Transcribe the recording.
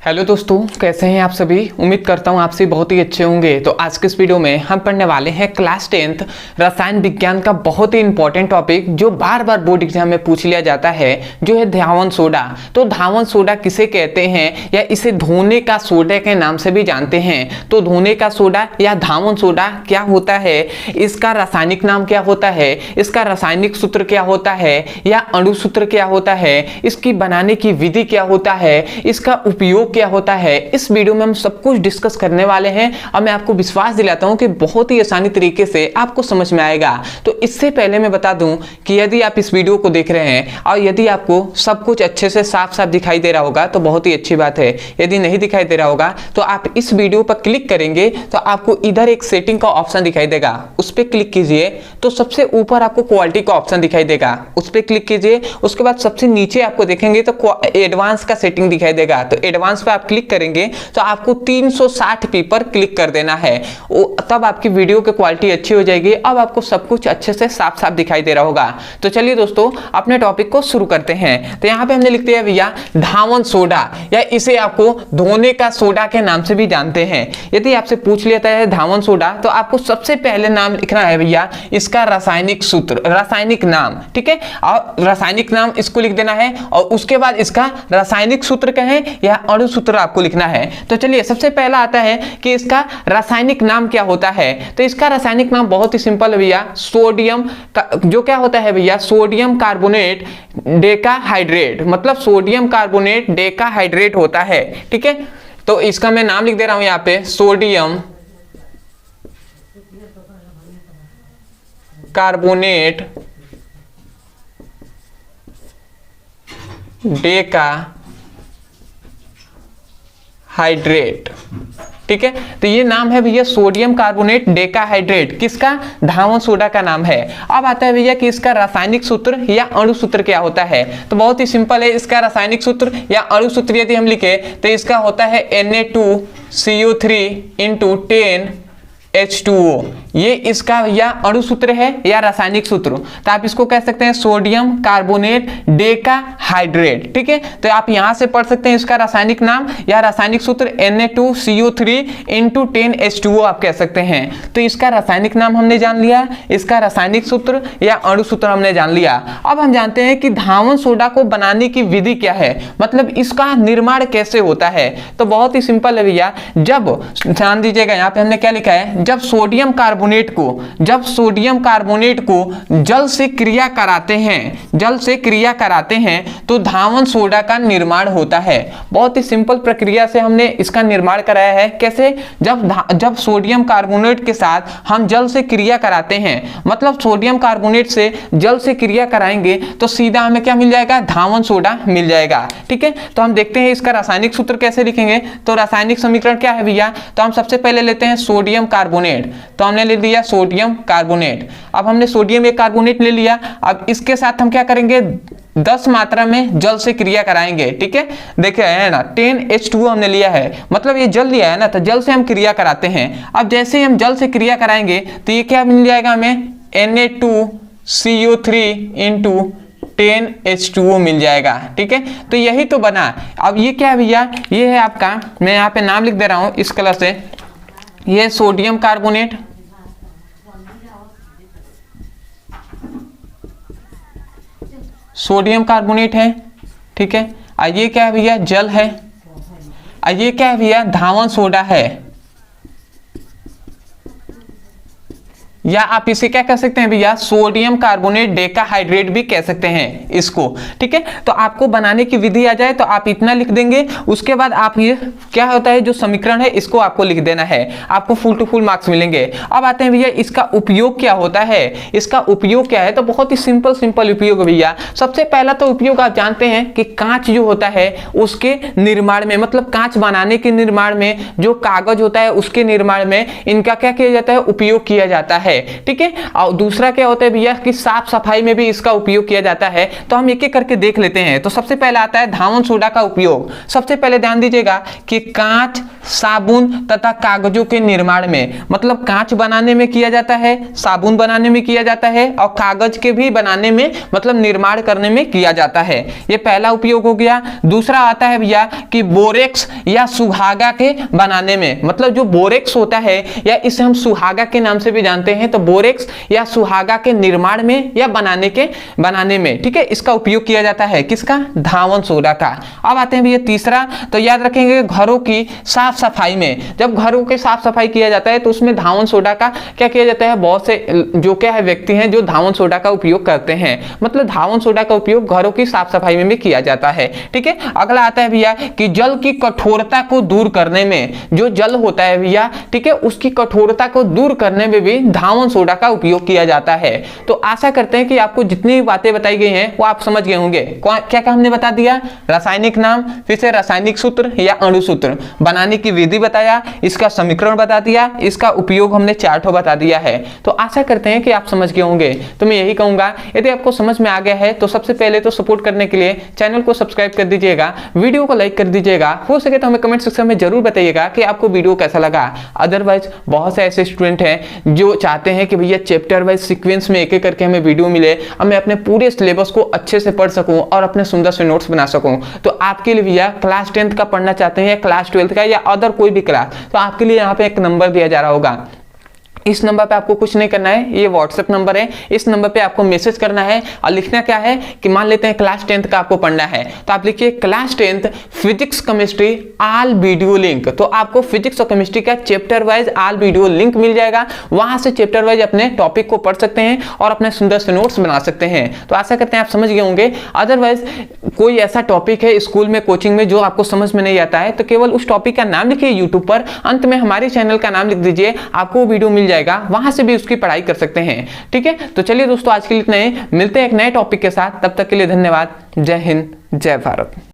Hello दोस्तों, कैसे हैं आप सभी। उम्मीद करता हूं आप सभी बहुत ही अच्छे होंगे। तो आज के इस वीडियो में हम पढ़ने वाले हैं क्लास 10th रसायन विज्ञान का बहुत ही इंपॉर्टेंट टॉपिक जो बार बार बोर्ड एग्जाम में पूछ लिया जाता है, जो है धावन सोडा। तो धावन सोडा किसे कहते हैं या इसे धोने का सोडा के नाम से भी जानते हैं। तो धोने का सोडा या धावन सोडा क्या होता है, इसका रासायनिक नाम क्या होता है, इसका रासायनिक सूत्र क्या होता है या अणु सूत्र क्या होता है, इसकी बनाने की विधि क्या होता है, इसका उपयोग क्या होता है, इस वीडियो में हम सब कुछ डिस्कस करने वाले हैं। और मैं आपको विश्वास दिलाता हूं कि बहुत ही आसानी तरीके से आपको समझ में आएगा। तो इससे पहले मैं बता दूं कि यदि आप इस वीडियो को देख रहे हैं और यदि आपको सब कुछ अच्छे से साफ साफ दिखाई दे रहा होगा तो बहुत ही अच्छी बात है। यदि नहीं दिखाई दे रहा होगा तो आप इस वीडियो पर क्लिक करेंगे तो आपको इधर एक सेटिंग का ऑप्शन दिखाई देगा, उस पर क्लिक कीजिए तो सबसे ऊपर आपको क्वालिटी का ऑप्शन दिखाई देगा, उस पर क्लिक कीजिए। उसके बाद सबसे नीचे आपको देखेंगे तो एडवांस का सेटिंग दिखाई देगा, तो एडवांस पे आप क्लिक करेंगे तो आपको 360p पर क्लिक कर देना है। तब आपकी वीडियो की क्वालिटी अच्छी हो जाएगी। अब आपको सब कुछ अच्छे से साफ साफ दिखाई दे रहा होगा। तो चलिए दोस्तों अपने टॉपिक को शुरू करते हैं। तो यहाँ पे हमने लिख दिया भैया धावन सोडा, या इसे आपको धोने का सोडा के नाम से भी जानते हैं। यदि आपसे पूछ लेता है धावन सोडा तो आपको सबसे पहले नाम लिखना है भैया इसका रासायनिक सूत्र, रासायनिक नाम, ठीक है। और रासायनिक नाम इसको लिख देना है और उसके बाद इसका रासायनिक सूत्र कहें या अणु सूत्र आपको लिखना है। तो चलिए सबसे पहला आता है कि इसका रासायनिक नाम क्या होता है। तो इसका रासायनिक नाम बहुत ही सिंपल है भैया, सोडियम जो क्या होता है भैया, सोडियम कार्बोनेट डेकाहाइड्रेट, मतलब सोडियम कार्बोनेट डेकाहाइड्रेट होता है, ठीक है। तो इसका मैं नाम लिख दे रहा हूं यहाँ पे सोडियम कार्बोनेट डेकाहाइड्रेट, ठीक है। तो ये नाम है भैया सोडियम कार्बोनेट डेकाहाइड्रेट, किसका, धावन सोडा का नाम है। अब आता है भैया कि इसका रासायनिक सूत्र या अणु सूत्र क्या होता है। तो बहुत ही सिंपल है, इसका रासायनिक सूत्र या अणु सूत्र यदि हम लिखे तो इसका होता है Na2CO3 × 10H2O। ये इसका या अणु सूत्र है या रासायनिक सूत्र। तो आप इसको कह सकते हैं सोडियम कार्बोनेट डेकाहाइड्रेट, ठीक है। तो आप यहां से पढ़ सकते हैं इसका रासायनिक नाम या रासायनिक सूत्र Na2CO3 × 10H2O आप कह सकते हैं। तो इसका रासायनिक नाम हमने जान लिया, इसका रासायनिक सूत्र या अणु सूत्र हमने जान लिया। अब हम जानते हैं कि धावन सोडा को बनाने की विधि क्या है, मतलब इसका निर्माण कैसे होता है। तो बहुत ही सिंपल है भैया, जब ध्यान दीजिएगा यहाँ पे हमने क्या लिखा है, जब सोडियम कार्बोनेट को जल से क्रिया कराते हैं तो धावन सोडा का निर्माण होता है। बहुत ही सिंपल प्रक्रिया से हमने इसका निर्माण कराया है। कैसे, जब सोडियम कार्बोनेट के साथ हम जल से क्रिया कराते हैं, मतलब सोडियम कार्बोनेट से जल से क्रिया कराएंगे तो सीधा हमें क्या मिल जाएगा, धावन सोडा मिल जाएगा, ठीक है। तो हम देखते हैं इसका रासायनिक सूत्र कैसे लिखेंगे। तो रासायनिक समीकरण क्या है भैया, तो हम सबसे पहले लेते हैं सोडियम कार्बोनेट, तो हमने ले लिया सोडियम कार्बोनेट। अब हमने सोडियम एक कार्बोनेट ले लिया, अब इसके साथ हम क्या करेंगे, 10 मात्रा में जल से क्रिया कराएंगे, ठीक है। देखिए है ना 10H2O हमने लिया है, मतलब ये जल लिया है ना, तो जल से हम क्रिया कराते हैं। अब जैसे ही हम जल से क्रिया कराएंगे तो ये क्या मिल जाएगा हमें, Na2CO3 × 10H2O मिल जाएगा, ठीक है। तो यही तो बना। अब ये क्या है भैया, ये है आपका, मैं यहाँ पे नाम लिख दे रहा हूं इस कलर से, ये सोडियम कार्बोनेट, सोडियम कार्बोनेट है, ठीक है। और ये क्या है भैया, जल है। और ये क्या है भैया, धावन सोडा है, या आप इसे क्या कह सकते हैं भैया, सोडियम कार्बोनेट डेकाहाइड्रेट भी कह सकते हैं इसको, ठीक है। तो आपको बनाने की विधि आ जाए तो आप इतना लिख देंगे, उसके बाद आप ये क्या होता है जो समीकरण है इसको आपको लिख देना है, आपको फुल टू फुल मार्क्स मिलेंगे। अब आते हैं भैया इसका उपयोग क्या होता है। इसका उपयोग क्या है, तो बहुत ही सिंपल उपयोग भैया। सबसे पहला तो उपयोग आप जानते हैं कि कांच जो होता है उसके निर्माण में, मतलब कांच बनाने के निर्माण में, जो कागज होता है उसके निर्माण में इनका क्या किया जाता है, उपयोग किया जाता है। है, ठीक है। और दूसरा क्या होता है भैया कि साफ सफाई में भी इसका उपयोग किया जाता है। तो हम एक एक करके देख लेते हैं। तो सबसे पहले आता है धावन सोडा का उपयोग। सबसे पहले ध्यान दीजिएगा कि कांच, साबुन तथा कागजों के निर्माण में, मतलब कांच बनाने में किया जाता है, साबुन बनाने में किया जाता है और कागज के भी बनाने में, मतलब निर्माण करने में किया जाता है। ये पहला उपयोग हो गया। दूसरा आता है भैया कि बोरेक्स या सुहागा के बनाने में, मतलब जो बोरेक्स होता है या इसे हम सुहागा के नाम से भी जानते हैं, तो बोरेक्स या सुहागा के निर्माण में या बनाने में, ठीक है, इसका उपयोग किया जाता है। किसका? धावन सोडा का। अब आते हैं भैया तीसरा। तो याद रखेंगे घरों की साफ सफाई में, जब घरों की साफ सफाई किया जाता है तो उसमें धावन सोडा का क्या किया जाता है, बहुत से जो क्या है व्यक्ति हैं जो धावन सोडा का उपयोग करते हैं, मतलब धावन सोडा का उपयोग घरों की साफ सफाई में भी किया जाता है, ठीक है। अगला आता है भैया कि जल की कठोरता को दूर करने में, जो जल होता है भैया, ठीक है, उसकी कठोरता को दूर करने में भी धावन सोडा का उपयोग किया जाता है। तो आशा करते हैं कि आपको जितनी बातें बताई गई हैं वो आप समझ गए होंगे। क्या क्या हमने बता दिया? रासायनिक नाम, फिर से रासायनिक सूत्र या अणु सूत्र, बनाने की विधि बताया, इसका समीकरण बता दिया, इसका उपयोग हमने चार्टों बता दिया है। तो आशा करते हैं कि आप समझ गए होंगे। तो मैं यही कहूंगा, यदि आपको समझ में आ गया है तो सबसे पहले तो सपोर्ट करने के लिए चैनल को सब्सक्राइब कर दीजिएगा, वीडियो को लाइक कर दीजिएगा, हो सके तो हमें कमेंट सेक्शन में जरूर बताइएगा कि आपको वीडियो कैसा लगा। अदरवाइज बहुत से ऐसे स्टूडेंट हैं जो चाहते हैं कि भैया चैप्टर वाइज सीक्वेंस में एक एक करके हमें वीडियो मिले और मैं अपने पूरे सिलेबस को अच्छे से पढ़ सकूं और अपने सुंदर से नोट्स बना सकूं। तो आपके लिए भैया क्लास 10th का पढ़ना चाहते हैं या क्लास 12th का या अदर कोई भी क्लास, तो आपके लिए यहाँ पे एक नंबर दिया जा रहा होगा। इस नंबर पे आपको कुछ नहीं करना है, ये व्हाट्सएप नंबर है, इस नंबर पे आपको मैसेज करना है और लिखना क्या है कि मान लेते हैं क्लास 10th का आपको पढ़ना है, तो आप लिखिए class 10th physics chemistry all video link. तो आपको फिजिक्स और केमिस्ट्री का chapter wise all video link मिल जाएगा, वहां से चैप्टर वाइज अपने टॉपिक को पढ़ सकते हैं और अपने सुंदर से नोट्स बना सकते हैं। तो आशा करते हैं आप समझ गए होंगे। अदरवाइज कोई ऐसा टॉपिक है स्कूल में, कोचिंग में जो आपको समझ में नहीं आता है, तो केवल उस टॉपिक का नाम लिखिए यूट्यूब पर, अंत में हमारे चैनल का नाम लिख दीजिए, आपको वीडियो मिल जाएगा, वहां से भी उसकी पढ़ाई कर सकते हैं, ठीक है। तो चलिए दोस्तों, आज के लिए इतना ही, मिलते हैं एक नए टॉपिक के साथ, तब तक के लिए धन्यवाद। जय हिंद, जय भारत।